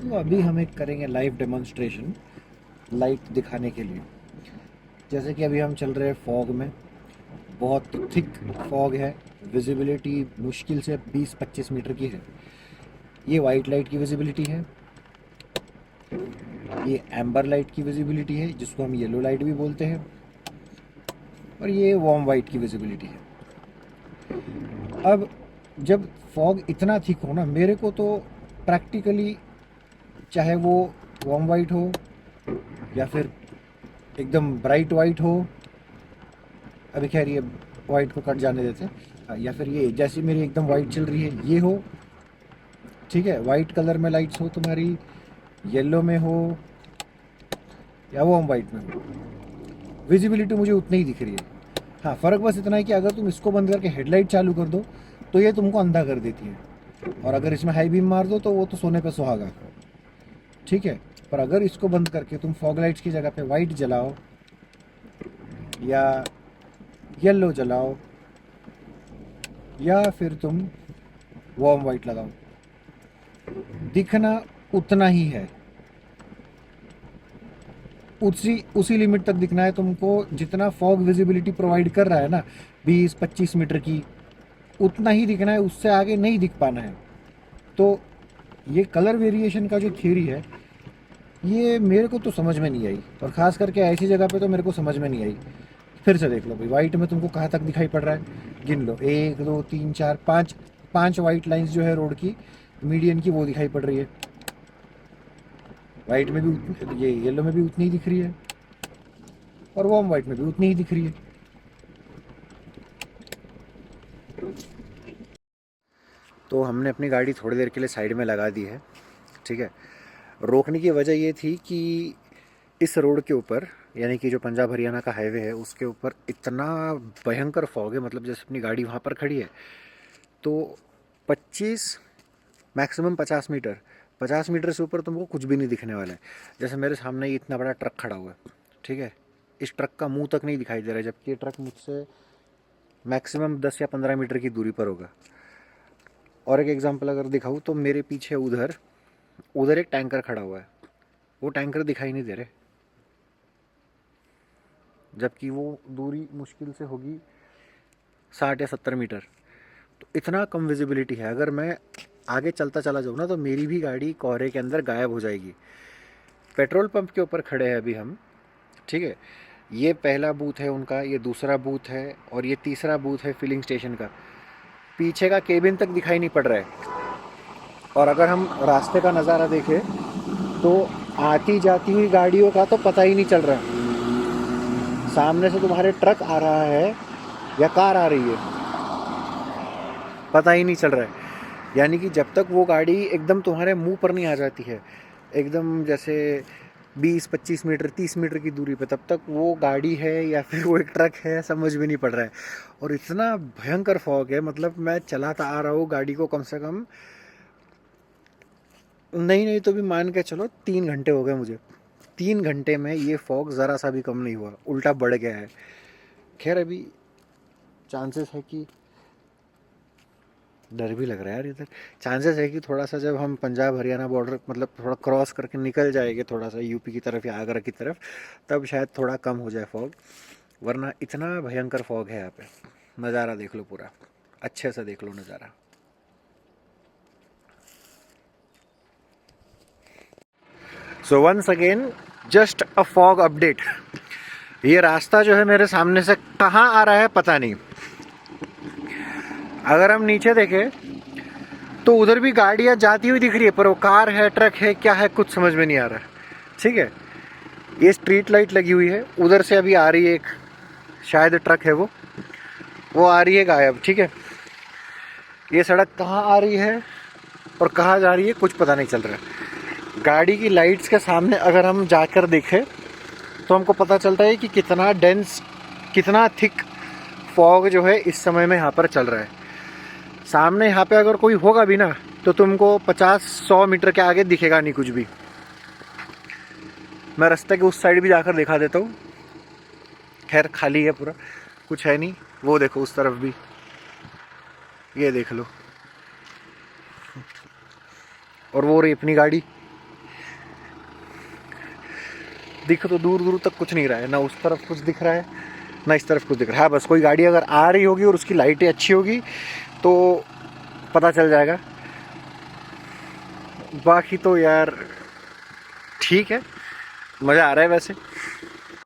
तो अभी हम एक करेंगे लाइव डेमोन्स्ट्रेशन लाइट दिखाने के लिए। जैसे कि अभी हम चल रहे हैं फॉग में, बहुत थिक फॉग है, विजिबिलिटी मुश्किल से 20-25 मीटर की है। ये वाइट लाइट की विजिबिलिटी है, ये एम्बर लाइट की विजिबिलिटी है जिसको हम येलो लाइट भी बोलते हैं, और ये वार्म वाइट की विजिबिलिटी है। अब जब फॉग इतना थिक हो ना, मेरे को तो प्रैक्टिकली चाहे वो वार्म वाइट हो या फिर एकदम ब्राइट वाइट हो, अभी खैर ये वाइट को कट जाने देते हैं, या फिर ये जैसी मेरी एकदम वाइट चल रही है ये हो, ठीक है, वाइट कलर में लाइट्स हो तुम्हारी, येलो में हो या वो हम वाइट में हो, विजिबिलिटी मुझे उतनी ही दिख रही है। हाँ, फ़र्क बस इतना है कि अगर तुम इसको बंद करके हेडलाइट चालू कर दो तो ये तुमको अंधा कर देती है, और अगर इसमें हाई बीम मार दो तो वो तो सोने पे सुहागा, ठीक है। पर अगर इसको बंद करके तुम फॉग लाइट्स की जगह पे वाइट जलाओ या येलो जलाओ या फिर तुम वार्म वाइट लगाओ, दिखना उतना ही है, उसी उसी लिमिट तक दिखना है तुमको जितना फॉग विजिबिलिटी प्रोवाइड कर रहा है ना, 20-25 मीटर की, उतना ही दिखना है, उससे आगे नहीं दिख पाना है। तो ये कलर वेरिएशन का जो थ्योरी है, ये मेरे को तो समझ में नहीं आई, और ख़ास करके ऐसी जगह पे तो मेरे को समझ में नहीं आई। फिर से देख लो भाई, वाइट में तुमको कहाँ तक दिखाई पड़ रहा है, गिन लो, 1 2 3 4 5, 5 वाइट लाइंस जो है रोड की मीडियन की वो दिखाई पड़ रही है। वाइट में भी ये येलो में भी उतनी ही दिख रही है, और वार्म वाइट में भी उतनी ही दिख रही है। तो हमने अपनी गाड़ी थोड़ी देर के लिए साइड में लगा दी है, ठीक है। रोकने की वजह ये थी कि इस रोड के ऊपर, यानी कि जो पंजाब हरियाणा का हाईवे है उसके ऊपर इतना भयंकर फॉग है, मतलब जैसे अपनी गाड़ी वहाँ पर खड़ी है तो 25 मैक्सिमम 50 मीटर, 50 मीटर से ऊपर तुमको कुछ भी नहीं दिखने वाला है। जैसे मेरे सामने ये इतना बड़ा ट्रक खड़ा हुआ है, ठीक है, इस ट्रक का मुंह तक नहीं दिखाई दे रहा है, जबकि ये ट्रक मुझसे मैक्सिमम 10 या 15 मीटर की दूरी पर होगा। और एक एग्जांपल अगर दिखाऊँ तो मेरे पीछे उधर उधर एक टैंकर खड़ा हुआ है, वो टैंकर दिखाई नहीं दे रहे, जबकि वो दूरी मुश्किल से होगी 60 या 70 मीटर। तो इतना कम विजिबिलिटी है, अगर मैं आगे चलता चला जाऊँ ना तो मेरी भी गाड़ी कोहरे के अंदर गायब हो जाएगी। पेट्रोल पंप के ऊपर खड़े हैं अभी हम, ठीक है, ये पहला बूथ है उनका, ये दूसरा बूथ है, और ये तीसरा बूथ है फिलिंग स्टेशन का। पीछे का केबिन तक दिखाई नहीं पड़ रहा है, और अगर हम रास्ते का नज़ारा देखें तो आती जाती हुई गाड़ियों का तो पता ही नहीं चल रहा है, सामने से तुम्हारे ट्रक आ रहा है या कार आ रही है पता ही नहीं चल रहा है। यानी कि जब तक वो गाड़ी एकदम तुम्हारे मुंह पर नहीं आ जाती है, एकदम जैसे 20-25 मीटर 30 मीटर की दूरी पे, तब तक वो गाड़ी है या फिर वो एक ट्रक है समझ में नहीं पड़ रहा है। और इतना भयंकर फॉग है, मतलब मैं चलाता आ रहा हूँ गाड़ी को कम से कम, नहीं नहीं तो भी मान के चलो 3 घंटे हो गए मुझे। 3 घंटे में ये फॉग ज़रा सा भी कम नहीं हुआ, उल्टा बढ़ गया है। खैर अभी चांसेस है कि, डर भी लग रहा है यार इधर, चांसेस है कि थोड़ा सा जब हम पंजाब हरियाणा बॉर्डर मतलब थोड़ा क्रॉस करके निकल जाएंगे थोड़ा सा यूपी की तरफ या आगरा की तरफ, तब शायद थोड़ा कम हो जाए फॉग, वरना इतना भयंकर फॉग है यहाँ पे। नज़ारा देख लो पूरा, अच्छे से देख लो नज़ारा। So once again just a fog update. ये रास्ता जो है मेरे सामने से कहाँ आ रहा है पता नहीं। अगर हम नीचे देखें तो उधर भी गाड़ियाँ जाती हुई दिख रही है, पर वो कार है ट्रक है क्या है कुछ समझ में नहीं आ रहा है, ठीक है। ये स्ट्रीट लाइट लगी हुई है, उधर से अभी आ रही है एक, शायद ट्रक है वो आ रही है गायब, ठीक है। ये सड़क कहाँ आ रही है और कहाँ जा रही है कुछ पता नहीं चल रहा है। गाड़ी की लाइट्स के सामने अगर हम जाकर देखें तो हमको पता चलता है कि कितना डेंस, कितना थिक फॉग जो है इस समय में यहाँ पर चल रहा है। सामने यहाँ पे अगर कोई होगा भी ना तो तुमको 50-100 मीटर के आगे दिखेगा नहीं कुछ भी। मैं रास्ते के उस साइड भी जाकर दिखा देता हूँ, खैर खाली है पूरा, कुछ है नहीं। वो देखो उस तरफ भी, ये देख लो, और वो रही अपनी गाड़ी, दिख तो दूर दूर तक कुछ नहीं रहा है, ना उस तरफ कुछ दिख रहा है ना इस तरफ कुछ दिख रहा है। बस कोई गाड़ी अगर आ रही होगी और उसकी लाइटें अच्छी होगी तो पता चल जाएगा। बाकी तो यार ठीक है, मज़ा आ रहा है वैसे।